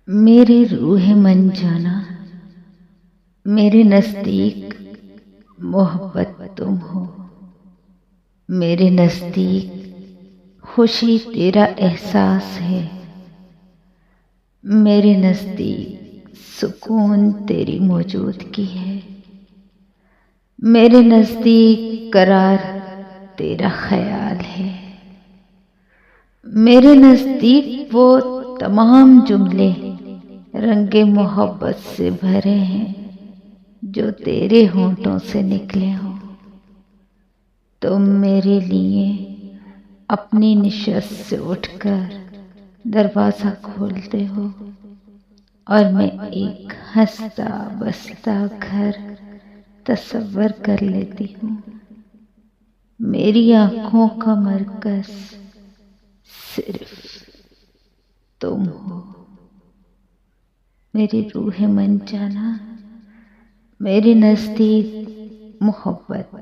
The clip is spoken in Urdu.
میرے روح من جانا، میرے نزدیک محبت تم ہو، میرے نزدیک خوشی تیرا احساس ہے، میرے نزدیک سکون تیری موجودگی ہے، میرے نزدیک قرار تیرا خیال ہے، میرے نزدیک وہ تمام جملے رنگ محبت سے بھرے ہیں جو تیرے ہونٹوں سے نکلے ہوں۔ تم میرے لیے اپنی نشست سے اٹھ کر دروازہ کھولتے ہو اور میں ایک ہنستا بستا گھر تصور کر لیتی ہوں۔ میری آنکھوں کا مرکز صرف تم ہو، میری روح من جانا، میرے نزدیک محبت